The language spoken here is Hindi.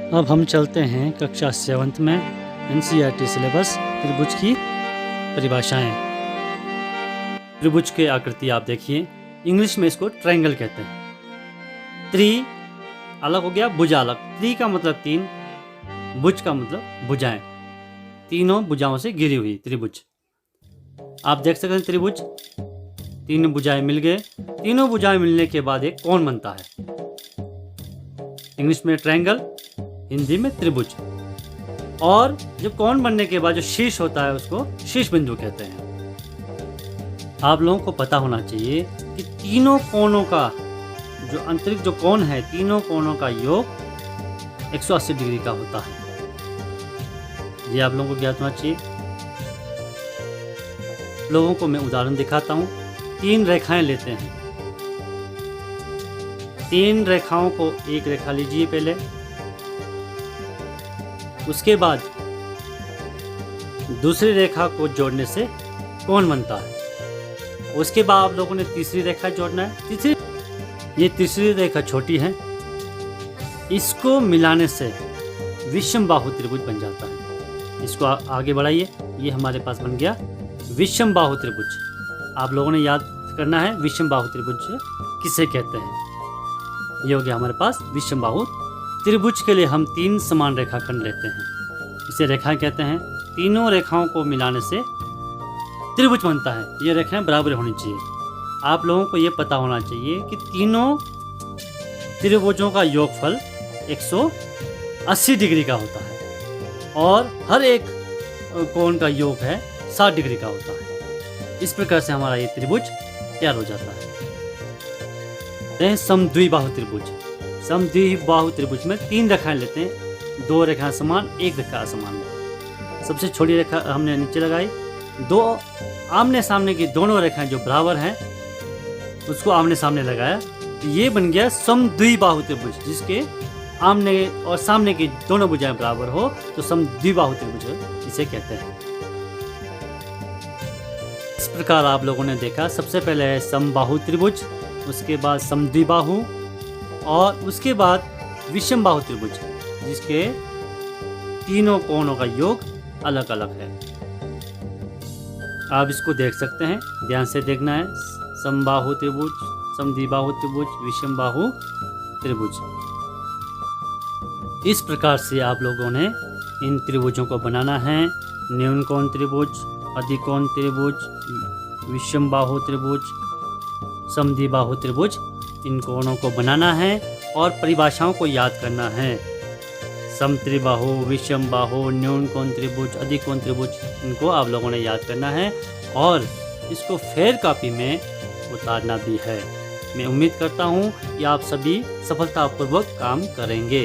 अब हम चलते हैं कक्षा 7th में एनसीईआरटी सिलेबस त्रिभुज की परिभाषाएं। त्रिभुज के आकृति आप देखिए, इंग्लिश में इसको ट्रायंगल कहते हैं। त्रि अलग हो गया, भुजा अलग। त्रि का मतलब 3, भुज का मतलब भुजाएं, तीनों भुजाओं से घिरी हुई त्रिभुज। आप देख सकते हैं त्रिभुज, 3 भुजाएं मिल गए। तीनों भुजाएं मिलने के बाद एक कोण बनता है। इंग्लिश में ट्रायंगल, हिंदी में त्रिभुज। और जब कोण बनने के बाद जो शीर्ष होता है उसको शीर्ष बिंदु कहते हैं। आप लोगों को पता होना चाहिए कि तीनों कोणों का जो आंतरिक जो कोण है, तीनों कोणों का योग 180 डिग्री का होता है। ये आप लोगों को ज्ञात होना चाहिए। लोगों को मैं उदाहरण दिखाता हूँ। 3 रेखाएं लेते हैं। 3 रेखाओं को एक रेखा लीजिए पहले, उसके बाद दूसरी रेखा को जोड़ने से कोण बनता है। उसके बाद आप लोगों ने तीसरी रेखा जोड़ना है। ये तीसरी रेखा छोटी है, इसको मिलाने से विषमबाहु त्रिभुज बन जाता है। इसको आगे बढ़ाइए, ये हमारे पास बन गया विषमबाहु त्रिभुज। आप लोगों ने याद करना है विषमबाहु त्रिभुज किसे कहते हैं। ये हो गया हमारे पास विषमबाहु त्रिभुज। के लिए हम 3 समान रेखाखंड लेते हैं, इसे रेखाएं कहते हैं। तीनों रेखाओं को मिलाने से त्रिभुज बनता है। ये रेखाएं बराबर होनी चाहिए। आप लोगों को ये पता होना चाहिए कि तीनों त्रिभुजों का योगफल 180 डिग्री का होता है और हर एक कोण का योग है 60 डिग्री का होता है। इस प्रकार से हमारा ये त्रिभुज तैयार हो जाता है। समद्विबाहु त्रिभुज। समद्विबाहु त्रिभुज में 3 रेखाएं लेते हैं, 2 रेखाएं समान, 1 रेखा असमान। सबसे छोटी रेखा हमने नीचे लगाई, 2 आमने सामने की दोनों रेखाएं जो बराबर हैं उसको आमने सामने लगाया, तो ये बन गया समद्विबाहु त्रिभुज। जिसके आमने और सामने की दोनों भुजाएं बराबर हो तो समद्विबाहु त्रिभुज इसे कहते हैं। इस प्रकार आप लोगों ने देखा, सबसे पहले है समबाहु त्रिभुज, उसके बाद समद्विबाहु और उसके बाद विषमबाहु त्रिभुज, जिसके तीनों कोणों का योग अलग अलग है। आप इसको देख सकते हैं, ध्यान से देखना है। समबाहु त्रिभुज, समद्विबाहु त्रिभुज, विषमबाहु त्रिभुज। इस प्रकार से आप लोगों ने इन त्रिभुजों को बनाना है। न्यून कोण त्रिभुज, अधिकोण त्रिभुज, विषमबाहु त्रिभुज, समद्विबाहु त्रिभुज, इन कोणों को बनाना है और परिभाषाओं को याद करना है। समत्रिबाहु, विषमबाहु, न्यून कोण त्रिभुज, अधिकोण त्रिभुज, इनको आप लोगों ने याद करना है और इसको फेयर कॉपी में उतारना भी है। मैं उम्मीद करता हूँ कि आप सभी सफलतापूर्वक काम करेंगे।